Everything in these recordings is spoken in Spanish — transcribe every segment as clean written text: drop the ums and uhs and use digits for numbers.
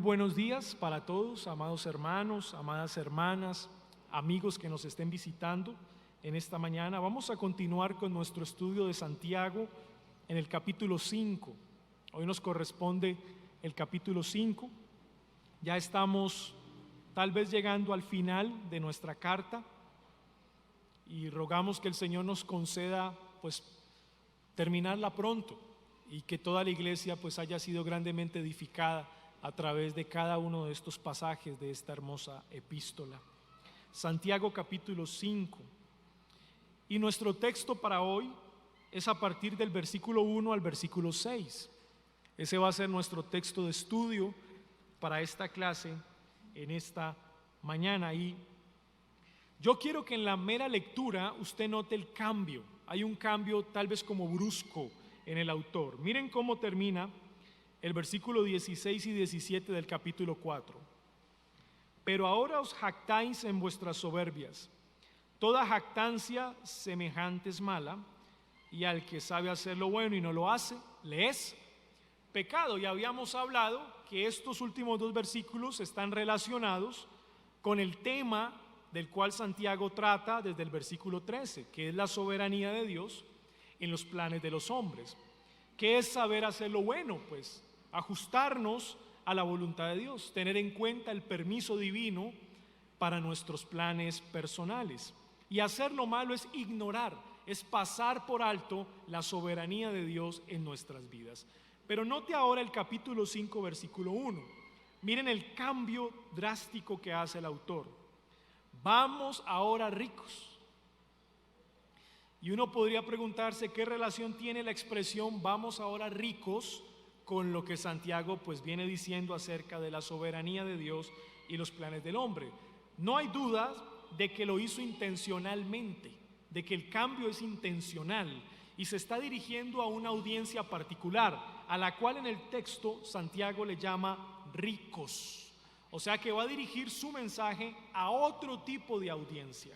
Muy buenos días para todos, amados hermanos, amadas hermanas, amigos que nos estén visitando en esta mañana. Vamos a continuar con nuestro estudio de Santiago en el capítulo 5. Hoy nos corresponde el capítulo 5. Ya estamos tal vez llegando al final de nuestra carta y rogamos que el Señor nos conceda terminarla pronto y que toda la iglesia haya sido grandemente edificada a través de cada uno de estos pasajes de esta hermosa epístola. Santiago capítulo 5. Y nuestro texto para hoy es a partir del versículo 1 al versículo 6. Ese va a ser nuestro texto de estudio para esta clase en esta mañana. Y yo quiero que en la mera lectura usted note el cambio. Hay un cambio tal vez como brusco en el autor. Miren cómo termina el versículo 16 y 17 del capítulo 4. Pero ahora os jactáis en vuestras soberbias. Toda jactancia semejante es mala, y al que sabe hacer lo bueno y no lo hace, le es pecado. Y habíamos hablado que estos últimos dos versículos están relacionados con el tema del cual Santiago trata desde el versículo 13, que es la soberanía de Dios en los planes de los hombres. ¿Qué es saber hacer lo bueno? Pues ajustarnos a la voluntad de Dios, tener en cuenta el permiso divino para nuestros planes personales. Y hacer lo malo es ignorar, es pasar por alto la soberanía de Dios en nuestras vidas. Pero note ahora el capítulo 5, versículo 1. Miren el cambio drástico que hace el autor. Vamos ahora ricos. Y uno podría preguntarse qué relación tiene la expresión vamos ahora ricos con lo que Santiago viene diciendo acerca de la soberanía de Dios y los planes del hombre. No hay dudas de que lo hizo intencionalmente, de que el cambio es intencional y se está dirigiendo a una audiencia particular, a la cual en el texto Santiago le llama ricos. O sea que va a dirigir su mensaje a otro tipo de audiencia.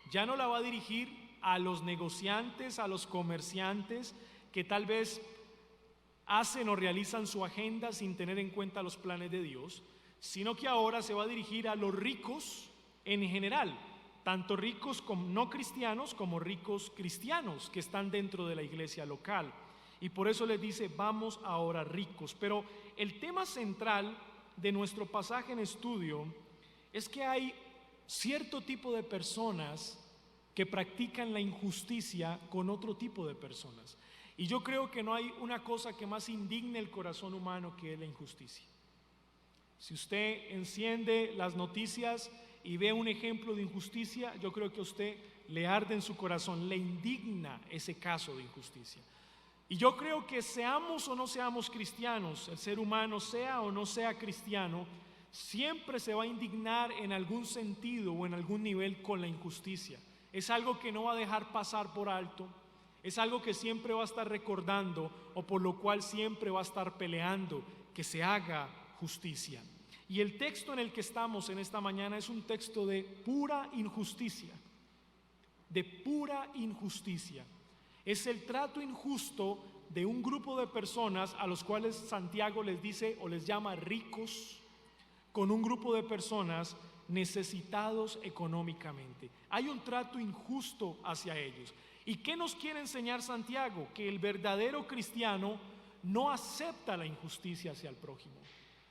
Ya no la va a dirigir a los negociantes, a los comerciantes que tal vez hacen o realizan su agenda sin tener en cuenta los planes de Dios, sino que ahora se va a dirigir a los ricos en general, tanto ricos como no cristianos como ricos cristianos que están dentro de la iglesia local. Y por eso les dice, vamos ahora ricos. Pero el tema central de nuestro pasaje en estudio es que hay cierto tipo de personas que practican la injusticia con otro tipo de personas. Y yo creo que no hay una cosa que más indigne el corazón humano que es la injusticia. Si usted enciende las noticias y ve un ejemplo de injusticia, yo creo que a usted le arde en su corazón, le indigna ese caso de injusticia. Y yo creo que seamos o no seamos cristianos, el ser humano sea o no sea cristiano, siempre se va a indignar en algún sentido o en algún nivel con la injusticia. Es algo que no va a dejar pasar por alto. Es algo que siempre va a estar recordando o por lo cual siempre va a estar peleando que se haga justicia. Y el texto en el que estamos en esta mañana es un texto de pura injusticia, de pura injusticia. Es el trato injusto de un grupo de personas a los cuales Santiago les dice o les llama ricos, con un grupo de personas necesitados económicamente. Hay un trato injusto hacia ellos. ¿Y qué nos quiere enseñar Santiago? Que el verdadero cristiano no acepta la injusticia hacia el prójimo.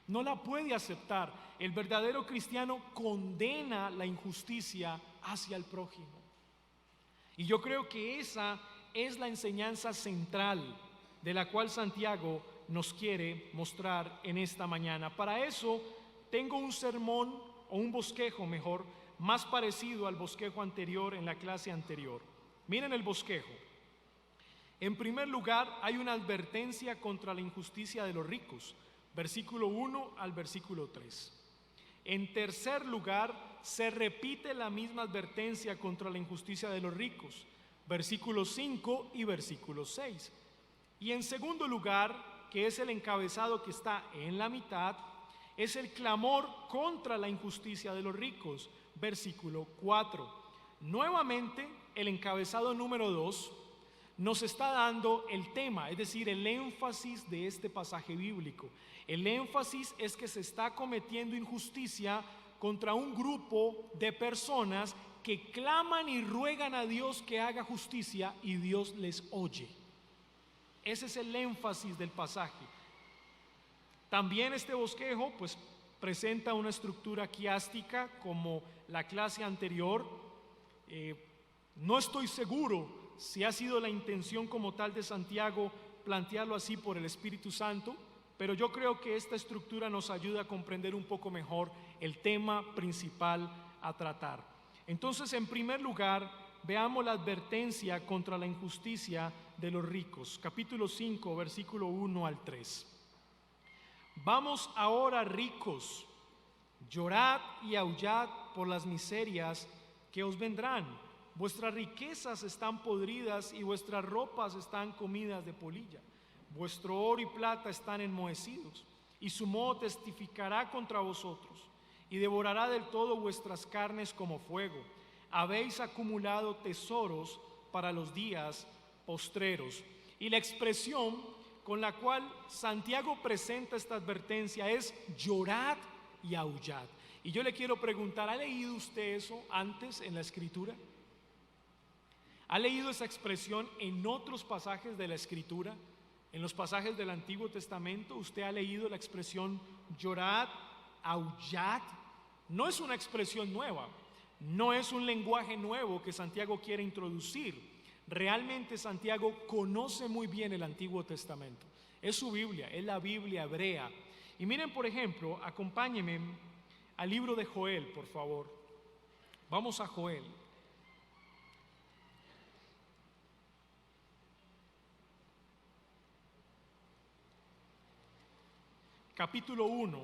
No la puede aceptar. El verdadero cristiano condena la injusticia hacia el prójimo. Y yo creo que esa es la enseñanza central de la cual Santiago nos quiere mostrar en esta mañana. Para eso tengo un sermón o un bosquejo mejor, más parecido al bosquejo anterior en la clase anterior. Miren el bosquejo. En primer lugar, hay una advertencia contra la injusticia de los ricos, versículo 1 al versículo 3. En tercer lugar, se repite la misma advertencia contra la injusticia de los ricos, versículos 5 y versículo 6. Y en segundo lugar, que es el encabezado que está en la mitad, es el clamor contra la injusticia de los ricos, versículo 4. Nuevamente, el encabezado número 2 nos está dando el tema, es decir, el énfasis de este pasaje bíblico. El énfasis es que se está cometiendo injusticia contra un grupo de personas que claman y ruegan a Dios que haga justicia y Dios les oye. Ese es el énfasis del pasaje. También este bosquejo pues presenta una estructura quiástica como la clase anterior. No estoy seguro si ha sido la intención como tal de Santiago plantearlo así por el Espíritu Santo, pero yo creo que esta estructura nos ayuda a comprender un poco mejor el tema principal a tratar. Entonces, en primer lugar, veamos la advertencia contra la injusticia de los ricos. Capítulo 5, versículo 1 al 3. Vamos ahora, ricos, llorad y aullad por las miserias que os vendrán. Vuestras riquezas están podridas y vuestras ropas están comidas de polilla. Vuestro oro y plata están enmohecidos, y su moho testificará contra vosotros, y devorará del todo vuestras carnes como fuego. Habéis acumulado tesoros para los días postreros. Y la expresión con la cual Santiago presenta esta advertencia es llorad y aullad. Y yo le quiero preguntar, ¿ha leído usted eso antes en la Escritura? ¿Ha leído esa expresión en otros pasajes de la Escritura? En los pasajes del Antiguo Testamento, ¿usted ha leído la expresión llorad, aullad? No es una expresión nueva, no es un lenguaje nuevo que Santiago quiere introducir. Realmente Santiago conoce muy bien el Antiguo Testamento. Es su Biblia, es la Biblia hebrea. Y miren, por ejemplo, acompáñenme al libro de Joel, por favor. Vamos a Joel. Capítulo 1,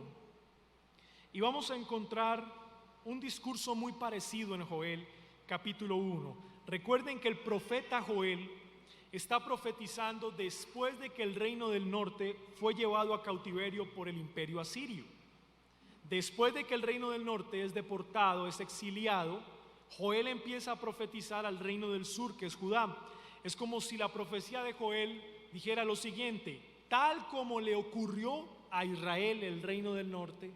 y vamos a encontrar un discurso muy parecido en Joel, capítulo 1. Recuerden que el profeta Joel está profetizando después de que el reino del norte fue llevado a cautiverio por el imperio asirio. Después de que el reino del norte es deportado, es exiliado, Joel empieza a profetizar al reino del sur, que es Judá. Es como si la profecía de Joel dijera lo siguiente: tal como le ocurrió a Israel, el reino del norte,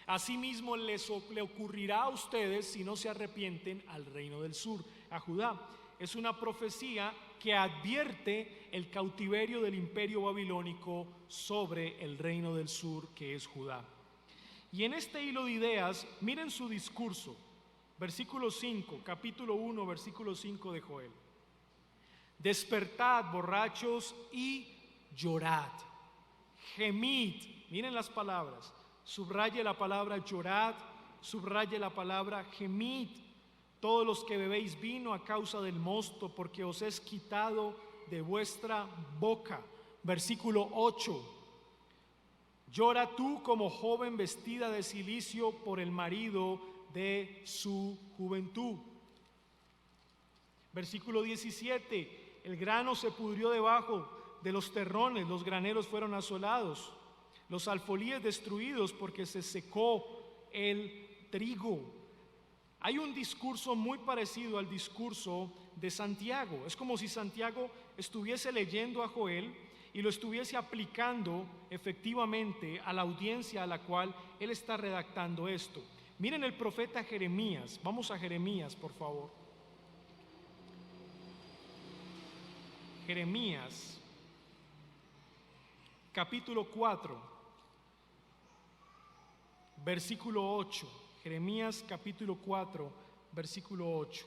asimismo le ocurrirá a ustedes si no se arrepienten al reino del sur, a Judá. Es una profecía que advierte el cautiverio del imperio babilónico sobre el reino del sur, que es Judá. Y en este hilo de ideas, miren su discurso, versículo 5, capítulo 1, versículo 5 de Joel. Despertad, borrachos, y llorad. Gemid, miren las palabras, subraye la palabra llorad, subraye la palabra gemid. Todos los que bebéis vino a causa del mosto, porque os es quitado de vuestra boca. Versículo 8. Llora tú como joven vestida de cilicio por el marido de su juventud. Versículo 17. El grano se pudrió debajo de los terrones, los graneros fueron asolados, los alfolíes destruidos porque se secó el trigo. Hay un discurso muy parecido al discurso de Santiago. Es como si Santiago estuviese leyendo a Joel y lo estuviese aplicando efectivamente a la audiencia a la cual él está redactando esto. Miren el profeta Jeremías. Vamos a Jeremías, por favor. Jeremías, capítulo 4, versículo 8. Jeremías capítulo 4, versículo 8.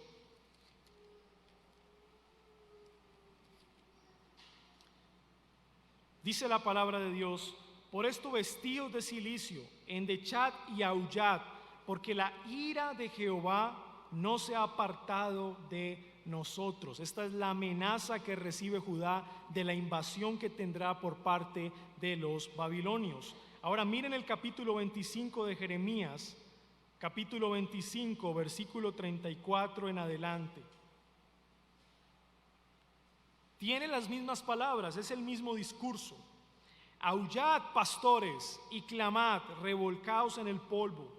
Dice la palabra de Dios: por esto vestíos de cilicio, endechad y aullad, porque la ira de Jehová no se ha apartado de nosotros. Esta es la amenaza que recibe Judá de la invasión que tendrá por parte de los babilonios. Ahora miren el capítulo 25 de Jeremías, capítulo 25, versículo 34 en adelante. Tiene las mismas palabras, es el mismo discurso. Aullad, pastores, y clamad, revolcaos en el polvo.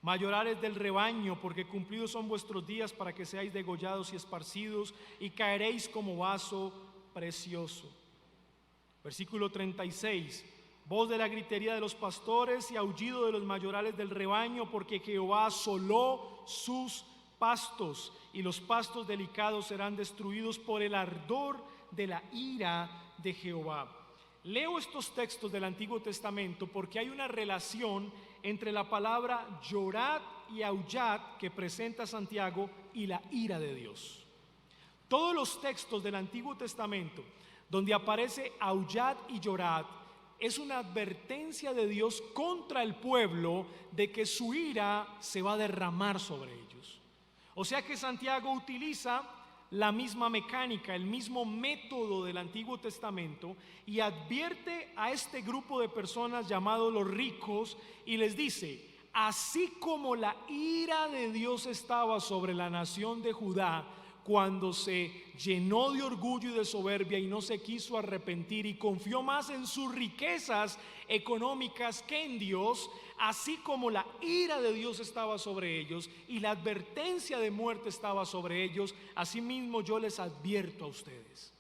mayorales del rebaño, porque cumplidos son vuestros días para que seáis degollados y esparcidos, y caeréis como vaso precioso. Versículo 36, voz de la gritería de los pastores y aullido de los mayorales del rebaño, porque Jehová asoló sus pastos, y los pastos delicados serán destruidos por el ardor de la ira de Jehová. Leo estos textos del Antiguo Testamento porque hay una relación entre la palabra llorad y aullad que presenta Santiago y la ira de Dios. Todos los textos del Antiguo Testamento donde aparece aullad y llorad es una advertencia de Dios contra el pueblo de que su ira se va a derramar sobre ellos. O sea que Santiago utiliza la misma mecánica, el mismo método del Antiguo Testamento, y advierte a este grupo de personas llamados los ricos y les dice: así como la ira de Dios estaba sobre la nación de Judá cuando se llenó de orgullo y de soberbia y no se quiso arrepentir y confió más en sus riquezas económicas que en Dios, así como la ira de Dios estaba sobre ellos y la advertencia de muerte estaba sobre ellos, asimismo yo les advierto a ustedes.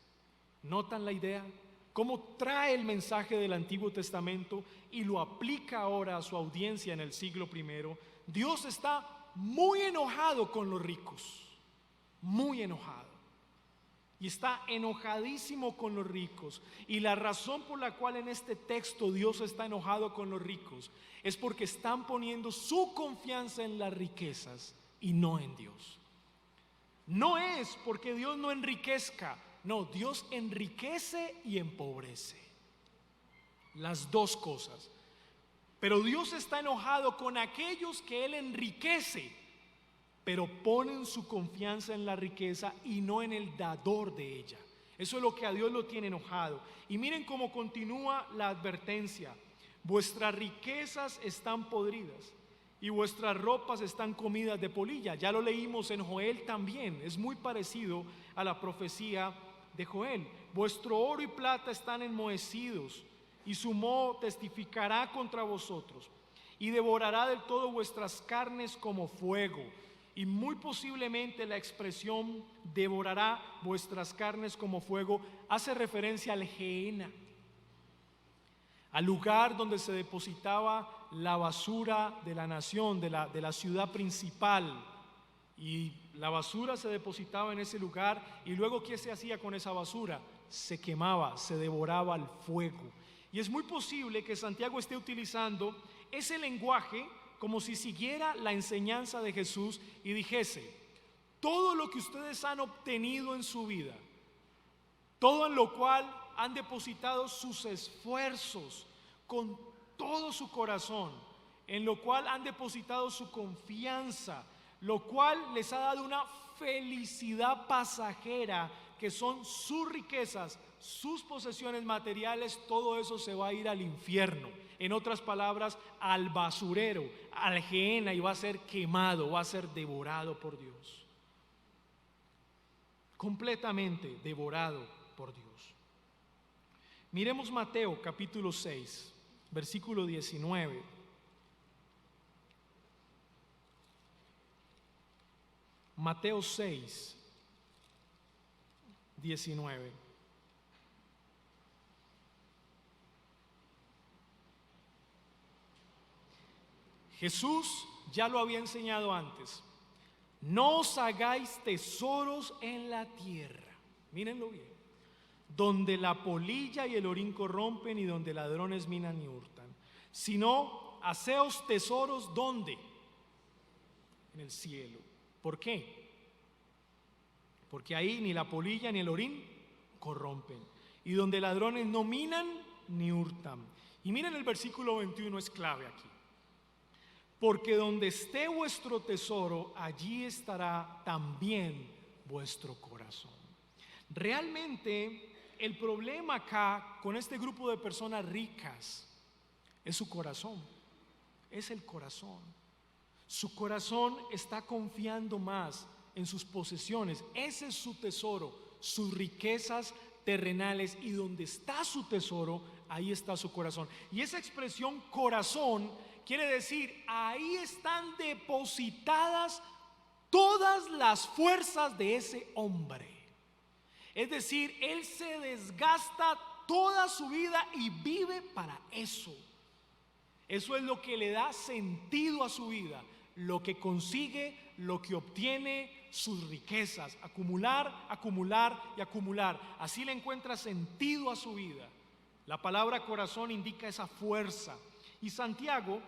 ¿Notan la idea? ¿Cómo trae el mensaje del Antiguo Testamento y lo aplica ahora a su audiencia en el siglo I? Dios está muy enojado con los ricos, muy enojado, y está enojadísimo con los ricos. Y la razón por la cual en este texto Dios está enojado con los ricos es porque están poniendo su confianza en las riquezas y no en Dios. No es porque Dios no enriquezca, no, Dios enriquece y empobrece, las dos cosas. Pero Dios está enojado con aquellos que Él enriquece, pero ponen su confianza en la riqueza y no en el dador de ella. Eso es lo que a Dios lo tiene enojado. Y miren cómo continúa la advertencia: vuestras riquezas están podridas y vuestras ropas están comidas de polilla. Ya lo leímos en Joel también, es muy parecido a la profecía de Joel. Vuestro oro y plata están enmohecidos y su moho testificará contra vosotros y devorará del todo vuestras carnes como fuego. Y muy posiblemente la expresión devorará vuestras carnes como fuego hace referencia al Gehenna, al lugar donde se depositaba la basura de la nación, de la ciudad principal. Y la basura se depositaba en ese lugar, y luego ¿qué se hacía con esa basura? Se quemaba, se devoraba al fuego. Y es muy posible que Santiago esté utilizando ese lenguaje como si siguiera la enseñanza de Jesús y dijese: todo lo que ustedes han obtenido en su vida, todo en lo cual han depositado sus esfuerzos con todo su corazón, en lo cual han depositado su confianza, lo cual les ha dado una felicidad pasajera, que son sus riquezas, sus posesiones materiales, todo eso se va a ir al infierno. En otras palabras, al basurero, al Gehenna, y va a ser quemado, va a ser devorado por Dios. Completamente devorado por Dios. Miremos Mateo capítulo 6, versículo 19. Mateo 6, 19. Jesús ya lo había enseñado antes: no os hagáis tesoros en la tierra, mírenlo bien, donde la polilla y el orín corrompen y donde ladrones minan y hurtan, sino haceos tesoros, ¿dónde? En el cielo. ¿Por qué? Porque ahí ni la polilla ni el orín corrompen, y donde ladrones no minan ni hurtan. Y miren, el versículo 21 es clave aquí: porque donde esté vuestro tesoro, allí estará también vuestro corazón. Realmente el problema acá con este grupo de personas ricas es su corazón, es el corazón. Su corazón está confiando más en sus posesiones. Ese es su tesoro, sus riquezas terrenales, y donde está su tesoro, ahí está su corazón. Y esa expresión corazón quiere decir, ahí están depositadas todas las fuerzas de ese hombre. Es decir, él se desgasta toda su vida y vive para eso. Eso es lo que le da sentido a su vida, lo que consigue, lo que obtiene, sus riquezas, acumular, acumular y acumular. Así le encuentra sentido a su vida. La palabra corazón indica esa fuerza. Y Santiago,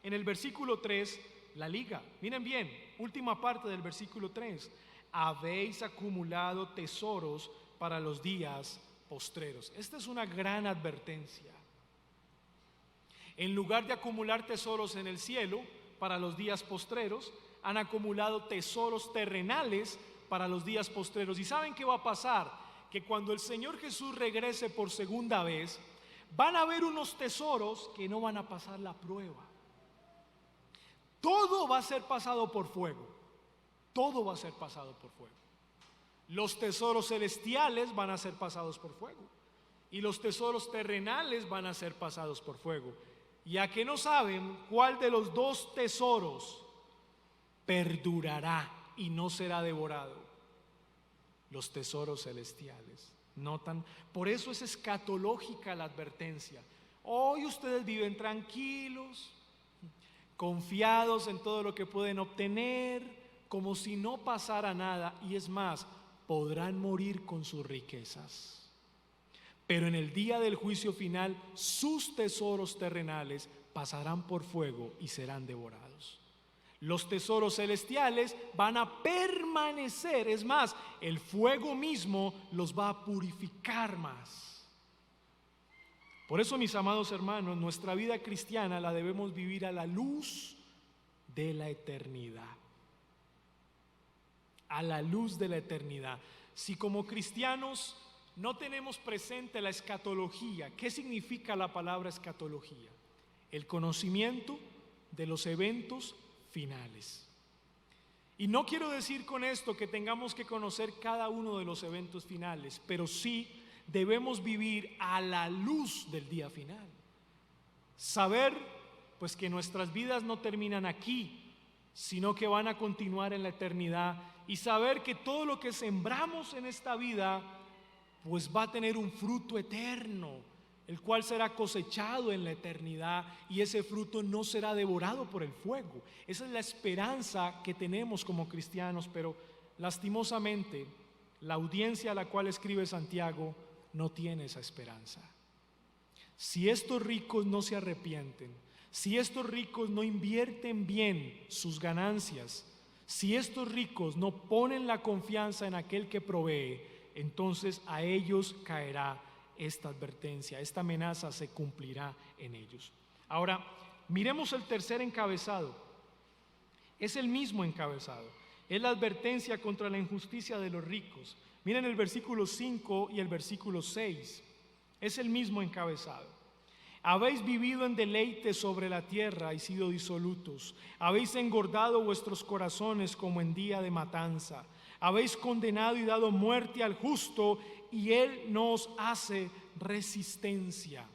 en el versículo 3, la liga. Miren bien, última parte del versículo 3. Habéis acumulado tesoros para los días postreros. Esta es una gran advertencia. En lugar de acumular tesoros en el cielo para los días postreros, han acumulado tesoros terrenales para los días postreros. ¿Y saben qué va a pasar? Que cuando el Señor Jesús regrese por segunda vez, van a haber unos tesoros que no van a pasar la prueba. Todo va a ser pasado por fuego. Todo va a ser pasado por fuego. Los tesoros celestiales van a ser pasados por fuego. Y los tesoros terrenales van a ser pasados por fuego. Ya que no saben cuál de los dos tesoros perdurará y no será devorado. Los tesoros celestiales. ¿Notan? Por eso es escatológica la advertencia. Hoy ustedes viven tranquilos, confiados en todo lo que pueden obtener, como si no pasara nada. Y es más, podrán morir con sus riquezas. Pero en el día del juicio final, sus tesoros terrenales pasarán por fuego y serán devorados. Los tesoros celestiales van a permanecer. Es más, el fuego mismo los va a purificar más. Por eso, mis amados hermanos, nuestra vida cristiana la debemos vivir a la luz de la eternidad. A la luz de la eternidad. Si como cristianos no tenemos presente la escatología, ¿qué significa la palabra escatología? El conocimiento de los eventos finales. Y no quiero decir con esto que tengamos que conocer cada uno de los eventos finales, pero sí debemos vivir a la luz del día final. Saber, pues, que nuestras vidas no terminan aquí, sino que van a continuar en la eternidad, y saber que todo lo que sembramos en esta vida pues va a tener un fruto eterno, el cual será cosechado en la eternidad, y ese fruto no será devorado por el fuego. Esa es la esperanza que tenemos como cristianos, pero lastimosamente la audiencia a la cual escribe Santiago no tiene esa esperanza. Si estos ricos no se arrepienten, si estos ricos no invierten bien sus ganancias, si estos ricos no ponen la confianza en aquel que provee, entonces a ellos caerá esta advertencia, esta amenaza se cumplirá en ellos. Ahora, miremos el tercer encabezado. Es el mismo encabezado. Es la advertencia contra la injusticia de los ricos. Miren el versículo 5 y el versículo 6. Es el mismo encabezado. Habéis vivido en deleite sobre la tierra y sido disolutos. Habéis engordado vuestros corazones como en día de matanza. Habéis condenado y dado muerte al justo, y él no os hace resistencia.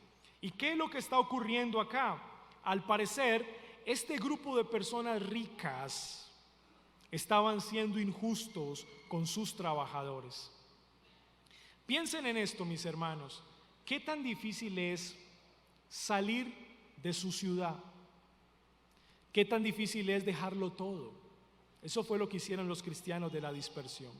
¿Y qué es lo que está ocurriendo acá? Al parecer, este grupo de personas ricas estaban siendo injustos con sus trabajadores. Piensen en esto, mis hermanos. ¿Qué tan difícil es salir de su ciudad? ¿Qué tan difícil es dejarlo todo? Eso fue lo que hicieron los cristianos de la dispersión.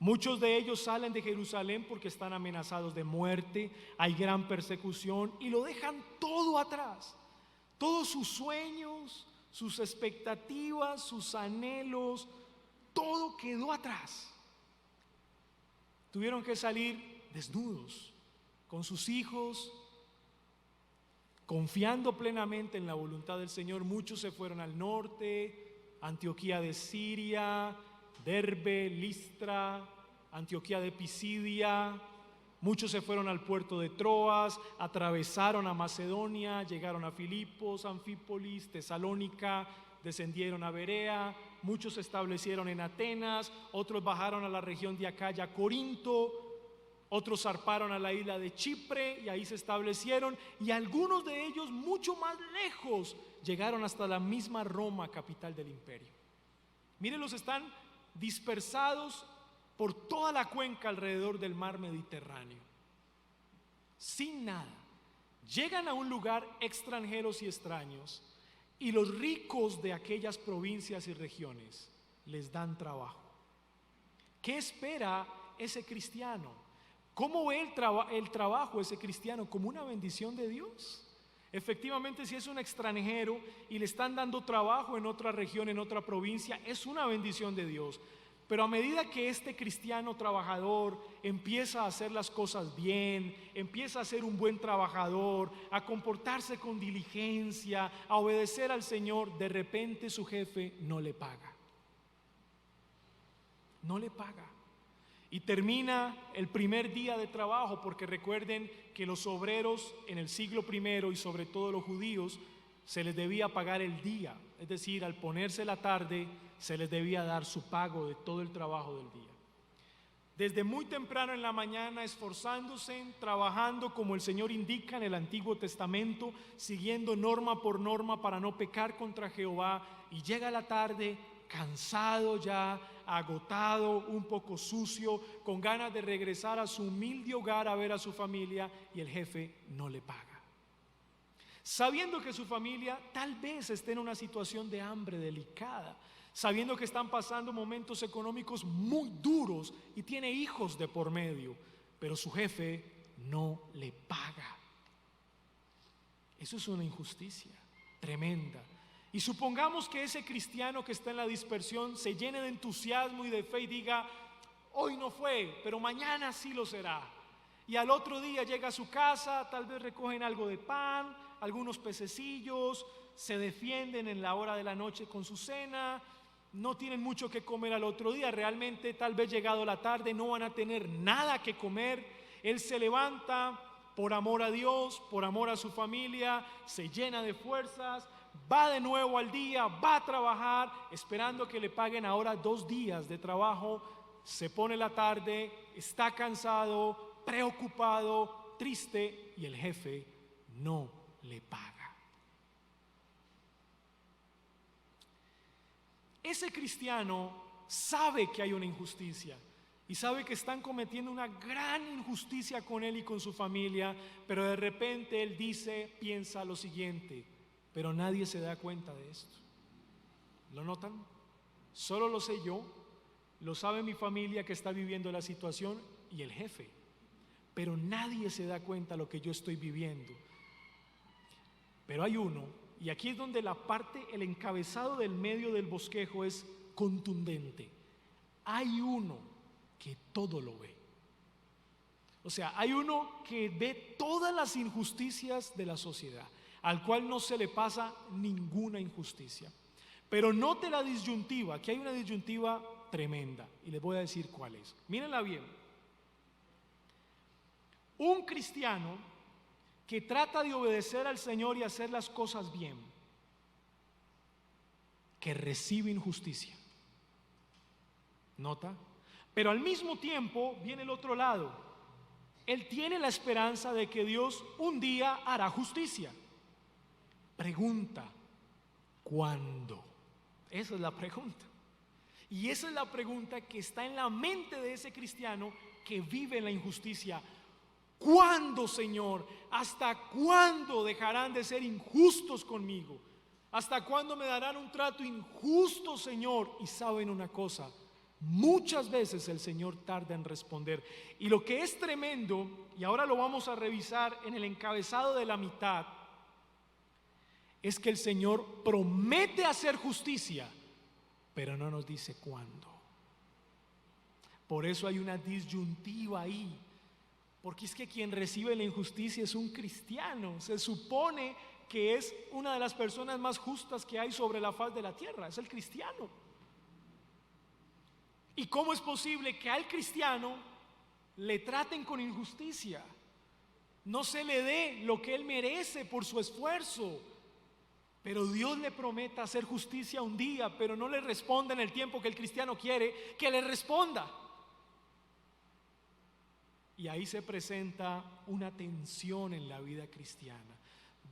Muchos de ellos salen de Jerusalén porque están amenazados de muerte, hay gran persecución, y lo dejan todo atrás. Todos sus sueños, sus expectativas, sus anhelos, todo quedó atrás. Tuvieron que salir desnudos, con sus hijos, confiando plenamente en la voluntad del Señor. Muchos se fueron al norte, Antioquía de Siria, Derbe, Listra, Antioquía de Pisidia. Muchos se fueron al puerto de Troas, atravesaron a Macedonia, llegaron a Filipos, Anfípolis, Tesalónica, descendieron a Berea. Muchos se establecieron en Atenas, otros bajaron a la región de Acaya, Corinto. Otros zarparon a la isla de Chipre y ahí se establecieron, y algunos de ellos mucho más lejos llegaron hasta la misma Roma, capital del imperio. Miren, los están dispersados por toda la cuenca alrededor del mar Mediterráneo, sin nada. Llegan a un lugar extranjeros y extraños, y los ricos de aquellas provincias y regiones les dan trabajo. ¿Qué espera ese cristiano? ¿Cómo ve el trabajo ese cristiano? ¿Como una bendición de Dios? Efectivamente, si es un extranjero y le están dando trabajo en otra región, en otra provincia, es una bendición de Dios. Pero a medida que este cristiano trabajador empieza a hacer las cosas bien, empieza a ser un buen trabajador, a comportarse con diligencia, a obedecer al Señor, de repente su jefe no le paga. No le paga. Y termina el primer día de trabajo, porque recuerden que los obreros en el siglo I y sobre todo los judíos se les debía pagar el día, es decir, al ponerse la tarde se les debía dar su pago de todo el trabajo del día. Desde muy temprano en la mañana, esforzándose, trabajando como el Señor indica en el Antiguo Testamento, siguiendo norma por norma para no pecar contra Jehová, y llega la tarde cansado ya, agotado, un poco sucio, con ganas de regresar a su humilde hogar a ver a su familia, y el jefe no le paga. Sabiendo que su familia tal vez esté en una situación de hambre delicada, sabiendo que están pasando momentos económicos muy duros y tiene hijos de por medio, pero su jefe no le paga. Eso es una injusticia tremenda. Y supongamos que ese cristiano que está en la dispersión se llene de entusiasmo y de fe y diga: hoy no fue, pero mañana sí lo será. Y al otro día llega a su casa, tal vez recogen algo de pan, algunos pececillos, se defienden en la hora de la noche con su cena, no tienen mucho que comer al otro día, realmente tal vez llegado la tarde no van a tener nada que comer. Él se levanta por amor a Dios, por amor a su familia, se llena de fuerzas, va de nuevo al día, va a trabajar, esperando que le paguen ahora 2 días de trabajo. Se pone la tarde, está cansado, preocupado, triste, y el jefe no le paga. Ese cristiano sabe que hay una injusticia y sabe que están cometiendo una gran injusticia con él y con su familia, pero de repente él piensa lo siguiente: pero nadie se da cuenta de esto. ¿Lo notan? Solo lo sé yo, lo sabe mi familia que está viviendo la situación y el jefe, pero nadie se da cuenta de lo que yo estoy viviendo. Pero hay uno, y aquí es donde el encabezado del medio del bosquejo es contundente. Hay uno que todo lo ve. O sea, hay uno que ve todas las injusticias de la sociedad, al cual no se le pasa ninguna injusticia. Pero note la disyuntiva, aquí hay una disyuntiva tremenda, y les voy a decir cuál es. Mírenla bien. Un cristiano que trata de obedecer al Señor y hacer las cosas bien, que recibe injusticia. ¿Nota? Pero al mismo tiempo viene el otro lado. Él tiene la esperanza de que Dios un día hará justicia. Pregunta: ¿cuándo? Esa es la pregunta. Y esa es la pregunta que está en la mente de ese cristiano que vive en la injusticia. ¿Cuándo, Señor? ¿Hasta cuándo dejarán de ser injustos conmigo? ¿Hasta cuándo me darán un trato injusto, Señor? Y saben una cosa, muchas veces el Señor tarda en responder. Y lo que es tremendo, y ahora lo vamos a revisar en el encabezado de la mitad, es que el Señor promete hacer justicia, pero no nos dice cuándo. Por eso hay una disyuntiva ahí. Porque es que quien recibe la injusticia es un cristiano. Se supone que es una de las personas más justas que hay sobre la faz de la tierra, es el cristiano. ¿Y cómo es posible que al cristiano le traten con injusticia? No se le dé lo que él merece por su esfuerzo. Pero Dios le promete hacer justicia un día, pero no le responde en el tiempo que el cristiano quiere que le responda. Y ahí se presenta una tensión en la vida cristiana,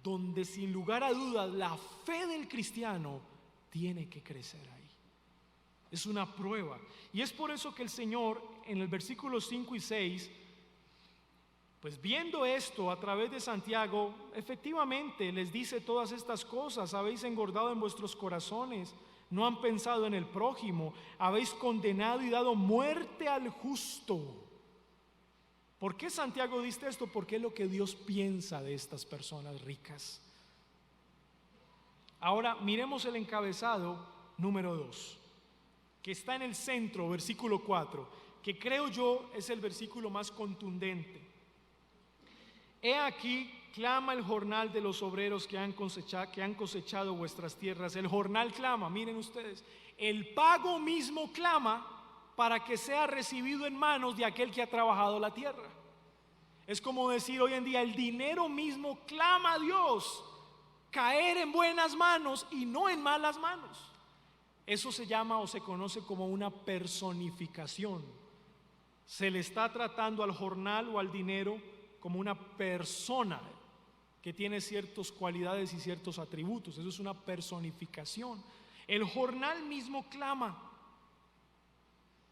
donde sin lugar a dudas la fe del cristiano tiene que crecer ahí. Es una prueba. Y es por eso que el Señor en el versículo 5 y 6, pues viendo esto a través de Santiago, efectivamente les dice todas estas cosas. Habéis engordado en vuestros corazones, no han pensado en el prójimo, habéis condenado y dado muerte al justo. ¿Por qué Santiago dice esto? Porque es lo que Dios piensa de estas personas ricas. Ahora miremos el encabezado número 2, que está en el centro, versículo 4, que creo yo es el versículo más contundente. He aquí, clama el jornal de los obreros que han cosechado vuestras tierras. El jornal clama, miren ustedes, el pago mismo clama para que sea recibido en manos de aquel que ha trabajado la tierra. Es como decir hoy en día, el dinero mismo clama a Dios, caer en buenas manos y no en malas manos. Eso se llama o se conoce como una personificación. Se le está tratando al jornal o al dinero como una persona que tiene ciertas cualidades y ciertos atributos. Eso es una personificación. El jornal mismo clama.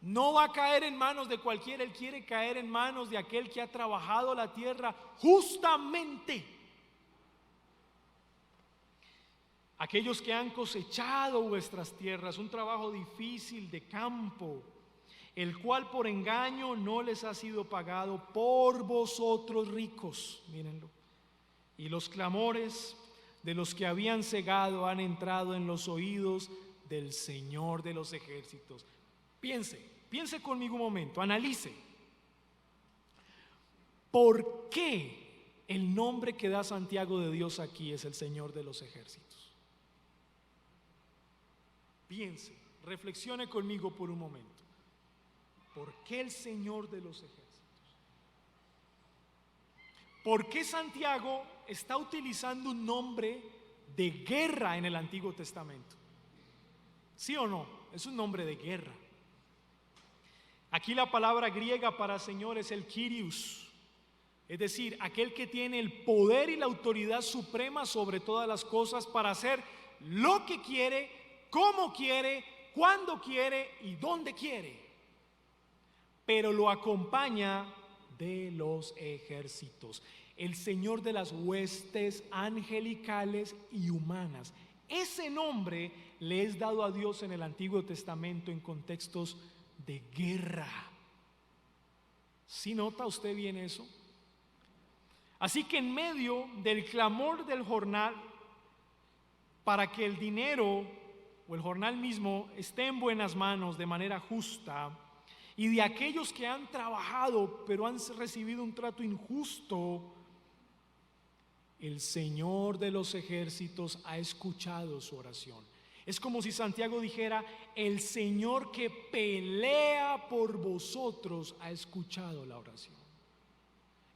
No va a caer en manos de cualquiera, él quiere caer en manos de aquel que ha trabajado la tierra justamente. Aquellos que han cosechado vuestras tierras, un trabajo difícil de campo, el cual por engaño no les ha sido pagado por vosotros ricos, mírenlo. Y los clamores de los que habían cegado han entrado en los oídos del Señor de los ejércitos. Piense conmigo un momento, analice. ¿Por qué el nombre que da Santiago de Dios aquí es el Señor de los ejércitos? Piense, reflexione conmigo por un momento. ¿Por qué el Señor de los ejércitos? ¿Por qué Santiago está utilizando un nombre de guerra en el Antiguo Testamento? ¿Sí o no? Es un nombre de guerra. Aquí la palabra griega para Señor es el Kyrios, es decir, aquel que tiene el poder y la autoridad suprema sobre todas las cosas para hacer lo que quiere, cómo quiere, cuándo quiere y dónde quiere. Pero lo acompaña de los ejércitos, el Señor de las huestes angelicales y humanas. Ese nombre le es dado a Dios en el Antiguo Testamento en contextos de guerra. ¿Sí nota usted bien eso? Así que en medio del clamor del jornal para que el dinero o el jornal mismo esté en buenas manos de manera justa, y de aquellos que han trabajado pero han recibido un trato injusto, el Señor de los ejércitos ha escuchado su oración. Es como si Santiago dijera, el Señor que pelea por vosotros ha escuchado la oración.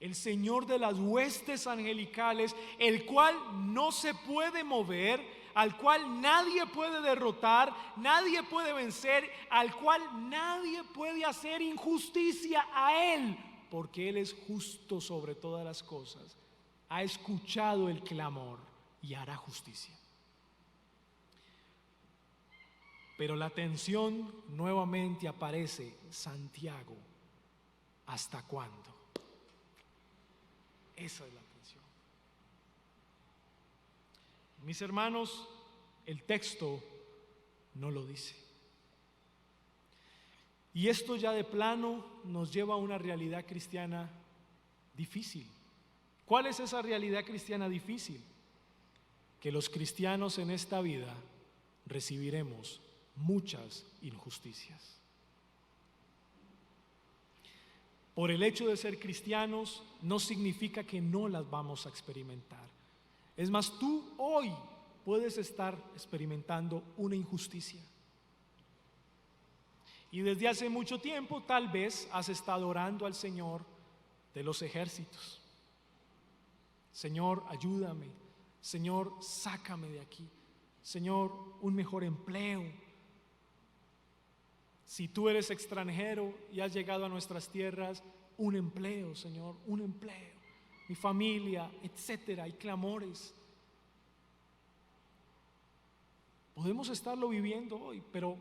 El Señor de las huestes angelicales, el cual no se puede mover, al cual nadie puede derrotar, nadie puede vencer, al cual nadie puede hacer injusticia a Él, porque Él es justo sobre todas las cosas. Ha escuchado el clamor y hará justicia. Pero la tensión nuevamente aparece. Santiago, ¿hasta cuándo? Esa es la tensión. Mis hermanos, el texto no lo dice. Y esto ya de plano nos lleva a una realidad cristiana difícil. ¿Cuál es esa realidad cristiana difícil? Que los cristianos en esta vida recibiremos muchas injusticias. Por el hecho de ser cristianos no significa que no las vamos a experimentar. Es más, tú hoy puedes estar experimentando una injusticia. Y desde hace mucho tiempo tal vez has estado orando al Señor de los ejércitos. Señor, ayúdame. Señor, sácame de aquí. Señor, un mejor empleo. Si tú eres extranjero y has llegado a nuestras tierras, un empleo, Señor, un empleo. Mi familia, etcétera, hay clamores. Podemos estarlo viviendo hoy, pero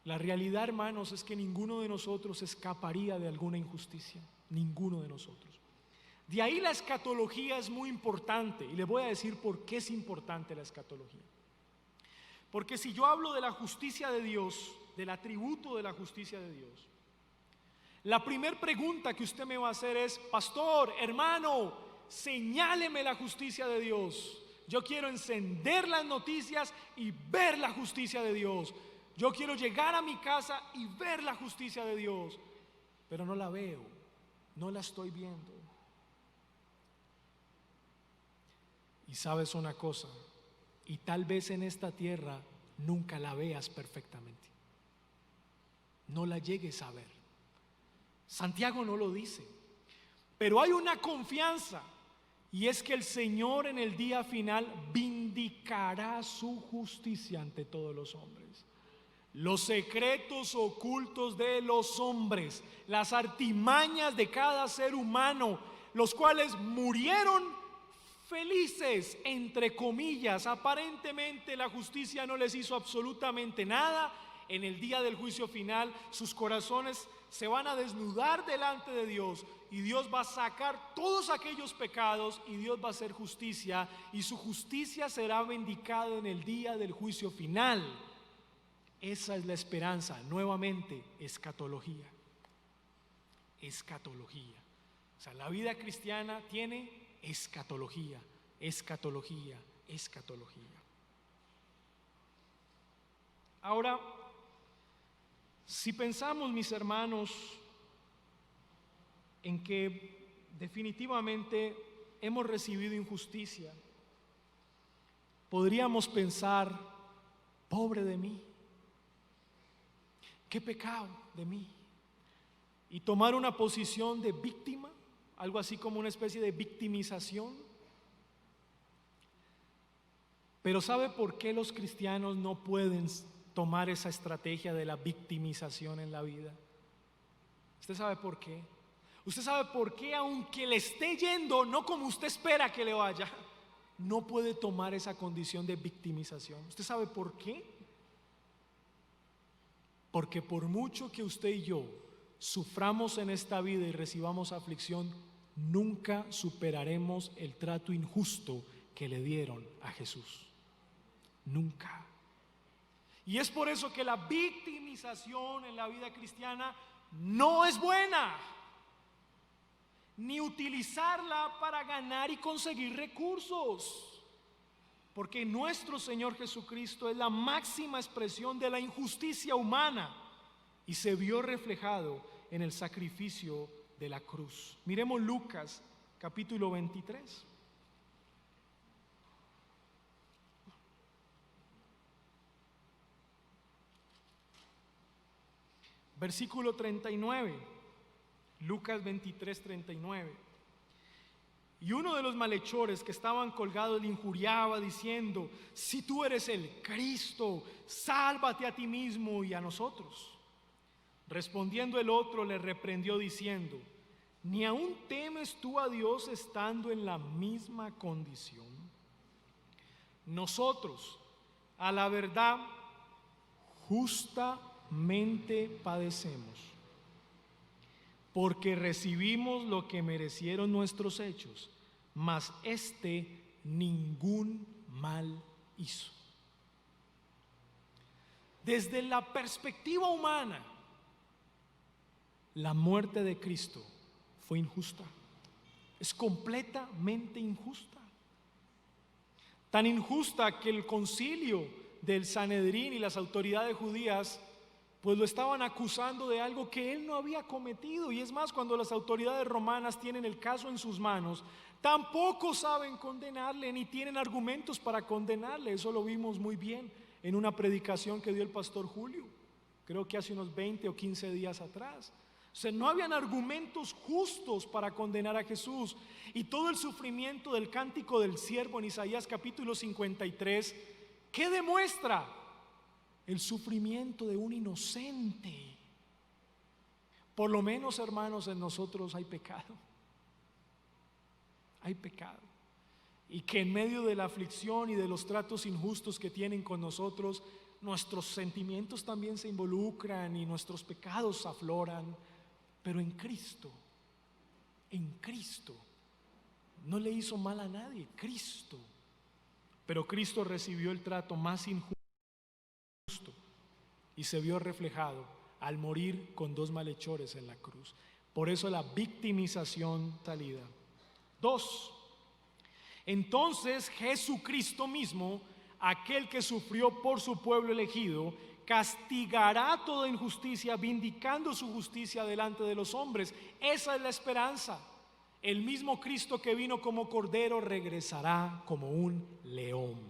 la realidad, hermanos, es que ninguno de nosotros escaparía de alguna injusticia. Ninguno de nosotros. De ahí la escatología es muy importante, y les voy a decir por qué es importante la escatología. Porque si yo hablo de la justicia de Dios, del atributo de la justicia de Dios, la primera pregunta que usted me va a hacer es: pastor, hermano, señáleme la justicia de Dios. Yo quiero encender las noticias y ver la justicia de Dios. Yo quiero llegar a mi casa y ver la justicia de Dios, pero no la veo, no la estoy viendo. Y sabes una cosa, y tal vez en esta tierra nunca la veas perfectamente, no la llegues a ver. Santiago no lo dice, pero hay una confianza, y es que el Señor en el día final vindicará su justicia ante todos los hombres. Los secretos ocultos de los hombres, las artimañas de cada ser humano, los cuales murieron felices, entre comillas. Aparentemente la justicia no les hizo absolutamente nada. En el día del juicio final, sus corazones se van a desnudar delante de Dios, y Dios va a sacar todos aquellos pecados, y Dios va a hacer justicia, y su justicia será vindicada en el día del juicio final. Esa es la esperanza. Nuevamente, escatología. Escatología. O sea, la vida cristiana tiene escatología, escatología, escatología. Ahora, si pensamos, mis hermanos, en que definitivamente hemos recibido injusticia, podríamos pensar: pobre de mí, qué pecado de mí, y tomar una posición de víctima, algo así como una especie de victimización. Pero ¿sabe por qué los cristianos no pueden tomar esa estrategia de la victimización en la vida? ¿Usted sabe por qué? ¿Usted sabe por qué, aunque le esté yendo no como usted espera que le vaya, no puede tomar esa condición de victimización? ¿Usted sabe por qué? Porque por mucho que usted y yo suframos en esta vida y recibamos aflicción, nunca superaremos el trato injusto que le dieron a Jesús. Nunca. Y es por eso que la victimización en la vida cristiana no es buena, ni utilizarla para ganar y conseguir recursos, porque nuestro Señor Jesucristo es la máxima expresión de la injusticia humana y se vio reflejado en el sacrificio de la cruz. Miremos Lucas capítulo 23. Versículo 39, Lucas 23, 39. Y uno de los malhechores que estaban colgados le injuriaba diciendo: si tú eres el Cristo, sálvate a ti mismo y a nosotros. Respondiendo el otro le reprendió diciendo: ¿ni aún temes tú a Dios estando en la misma condición? Nosotros, a la verdad, justamente padecemos, porque recibimos lo que merecieron nuestros hechos, mas éste ningún mal hizo. Desde la perspectiva humana, la muerte de Cristo fue injusta. Es completamente injusta. Tan injusta que el concilio del Sanedrín y las autoridades judías pues lo estaban acusando de algo que él no había cometido. Y es más, cuando las autoridades romanas tienen el caso en sus manos, tampoco saben condenarle ni tienen argumentos para condenarle. Eso lo vimos muy bien en una predicación que dio el pastor Julio, creo que hace unos 20 o 15 días atrás. O sea, no habían argumentos justos para condenar a Jesús. Y todo el sufrimiento del cántico del siervo en Isaías capítulo 53, ¿qué demuestra? El sufrimiento de un inocente. Por lo menos, hermanos, en nosotros hay pecado. Hay pecado. Y que en medio de la aflicción y de los tratos injustos que tienen con nosotros, nuestros sentimientos también se involucran y nuestros pecados afloran. Pero en Cristo, no le hizo mal a nadie, Cristo. Pero Cristo recibió el trato más injusto y se vio reflejado al morir con 2 malhechores en la cruz. Por eso la victimización salida. 2. Entonces Jesucristo mismo, aquel que sufrió por su pueblo elegido, castigará toda injusticia, vindicando su justicia delante de los hombres. Esa es la esperanza. El mismo Cristo que vino como cordero regresará como un león.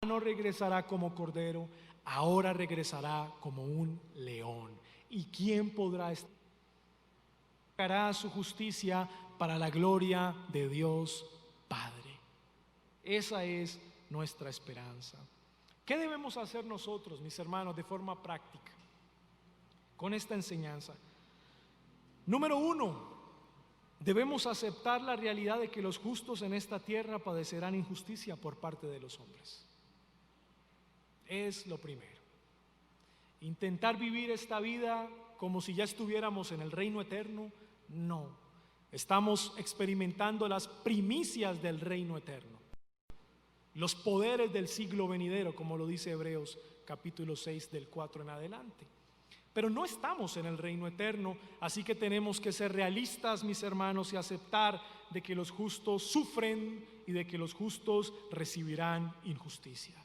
No regresará como cordero, ahora regresará como un león. ¿Y quién podrá estar? Hará su justicia para la gloria de Dios Padre. Esa es nuestra esperanza. ¿Qué debemos hacer nosotros, mis hermanos, de forma práctica con esta enseñanza? Número 1, debemos aceptar la realidad de que los justos en esta tierra padecerán injusticia por parte de los hombres. Es lo primero. Intentar vivir esta vida como si ya estuviéramos en el reino eterno, no. Estamos experimentando las primicias del reino eterno, los poderes del siglo venidero, como lo dice Hebreos capítulo 6 del 4 en adelante. Pero no estamos en el reino eterno, así que tenemos que ser realistas, mis hermanos, y aceptar de que los justos sufren y de que los justos recibirán injusticia.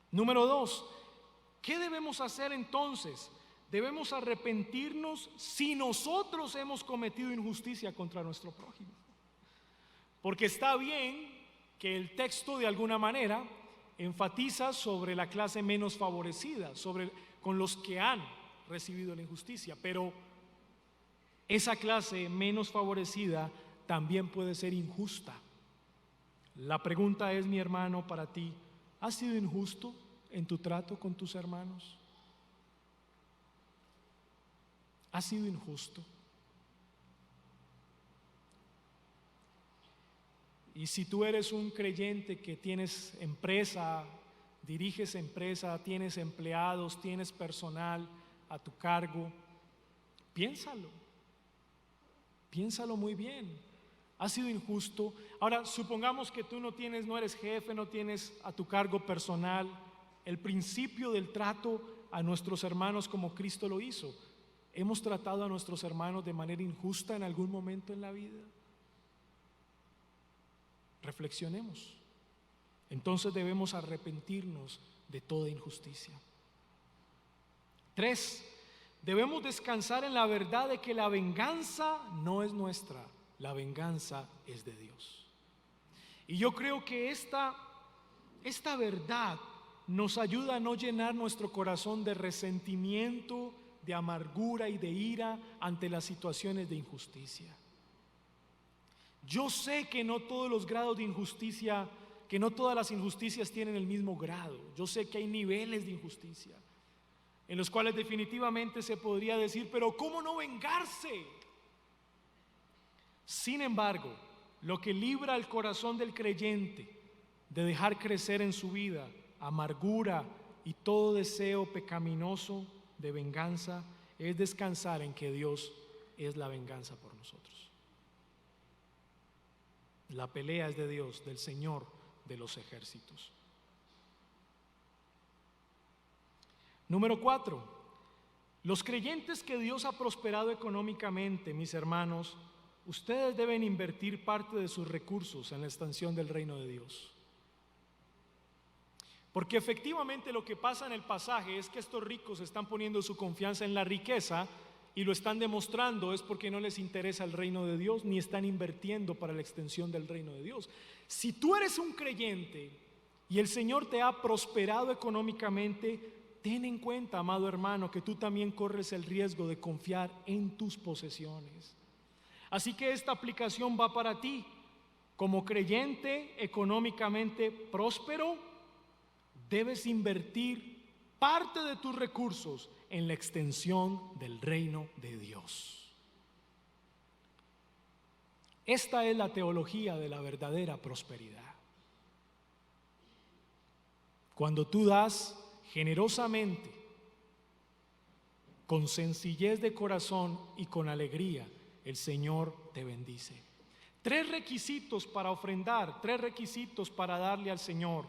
Número 2, ¿qué debemos hacer entonces? Debemos arrepentirnos si nosotros hemos cometido injusticia contra nuestro prójimo. Porque está bien que el texto de alguna manera enfatiza sobre la clase menos favorecida, con los que han recibido la injusticia, pero esa clase menos favorecida también puede ser injusta. La pregunta es, mi hermano, para ti, ¿has sido injusto en tu trato con tus hermanos? ¿Has sido injusto? Y si tú eres un creyente que tienes empresa, diriges empresa, tienes empleados, tienes personal a tu cargo, piénsalo muy bien. ¿Has sido injusto? Ahora, supongamos que tú no eres jefe, no tienes a tu cargo personal. El principio del trato a nuestros hermanos como Cristo lo hizo. ¿Hemos tratado a nuestros hermanos de manera injusta en algún momento en la vida? Reflexionemos. Entonces debemos arrepentirnos de toda injusticia. 3, debemos descansar en la verdad de que la venganza no es nuestra, la venganza es de Dios. Y yo creo que esta verdad nos ayuda a no llenar nuestro corazón de resentimiento, de amargura y de ira ante las situaciones de injusticia. Yo sé que no todos los grados de injusticia, que no todas las injusticias tienen el mismo grado. Yo sé que hay niveles de injusticia en los cuales definitivamente se podría decir, pero ¿cómo no vengarse? Sin embargo, lo que libra el corazón del creyente de dejar crecer en su vida amargura y todo deseo pecaminoso de venganza es descansar en que Dios es la venganza por nosotros. La pelea es de Dios, del Señor de los ejércitos. Número 4, los creyentes que Dios ha prosperado económicamente, mis hermanos, ustedes deben invertir parte de sus recursos en la extensión del reino de Dios. Porque efectivamente lo que pasa en el pasaje es que estos ricos están poniendo su confianza en la riqueza y lo están demostrando es porque no les interesa el reino de Dios ni están invirtiendo para la extensión del reino de Dios. Si tú eres un creyente y el Señor te ha prosperado económicamente, ten en cuenta, amado hermano, que tú también corres el riesgo de confiar en tus posesiones. Así que esta aplicación va para ti. Como creyente económicamente próspero, debes invertir parte de tus recursos en la extensión del reino de Dios. Esta es la teología de la verdadera prosperidad. Cuando tú das generosamente, con sencillez de corazón y con alegría, el Señor te bendice. 3 requisitos para ofrendar, 3 requisitos para darle al Señor: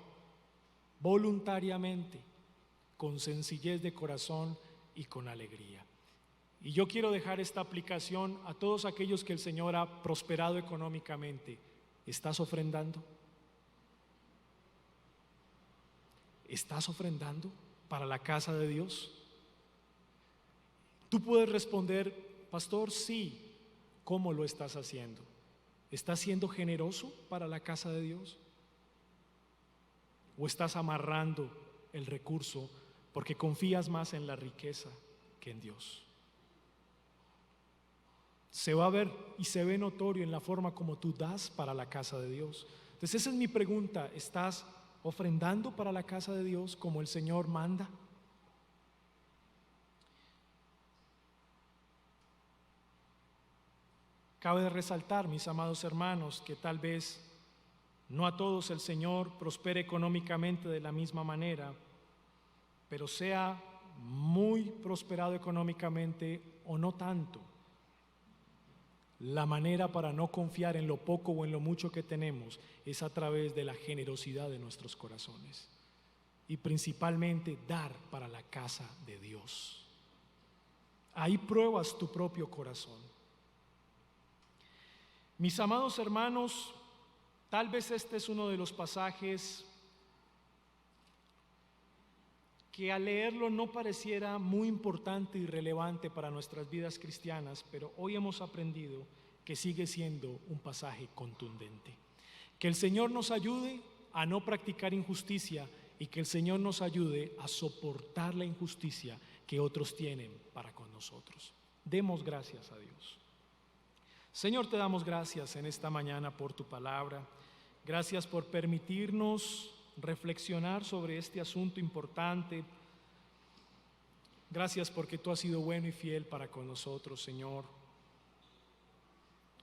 voluntariamente, con sencillez de corazón y con alegría. Y yo quiero dejar esta aplicación a todos aquellos que el Señor ha prosperado económicamente. ¿Estás ofrendando? ¿Estás ofrendando para la casa de Dios? Tú puedes responder: pastor, sí. ¿Cómo lo estás haciendo? ¿Estás siendo generoso para la casa de Dios? ¿O estás amarrando el recurso porque confías más en la riqueza que en Dios? Se va a ver y se ve notorio en la forma como tú das para la casa de Dios. Entonces esa es mi pregunta: ¿estás ofrendando para la casa de Dios como el Señor manda? Cabe resaltar, mis amados hermanos, que tal vez no a todos el Señor prospere económicamente de la misma manera, pero sea muy prosperado económicamente o no tanto, la manera para no confiar en lo poco o en lo mucho que tenemos es a través de la generosidad de nuestros corazones y principalmente dar para la casa de Dios. Ahí pruebas tu propio corazón. Mis amados hermanos, tal vez este es uno de los pasajes que al leerlo no pareciera muy importante y relevante para nuestras vidas cristianas, pero hoy hemos aprendido que sigue siendo un pasaje contundente. Que el Señor nos ayude a no practicar injusticia y que el Señor nos ayude a soportar la injusticia que otros tienen para con nosotros. Demos gracias a Dios. Señor, te damos gracias en esta mañana por tu palabra. Gracias por permitirnos reflexionar sobre este asunto importante. Gracias porque tú has sido bueno y fiel para con nosotros, Señor.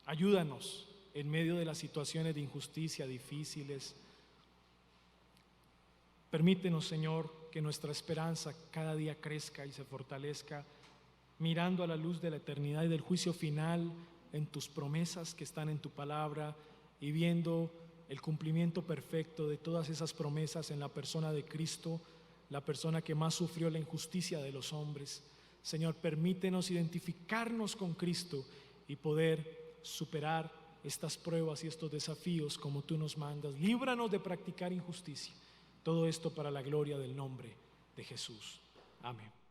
Ayúdanos en medio de las situaciones de injusticia difíciles. Permítenos, Señor, que nuestra esperanza cada día crezca y se fortalezca, mirando a la luz de la eternidad y del juicio final en tus promesas que están en tu palabra y viendo el cumplimiento perfecto de todas esas promesas en la persona de Cristo, la persona que más sufrió la injusticia de los hombres. Señor, permítenos identificarnos con Cristo y poder superar estas pruebas y estos desafíos como tú nos mandas. Líbranos de practicar injusticia. Todo esto para la gloria del nombre de Jesús. Amén.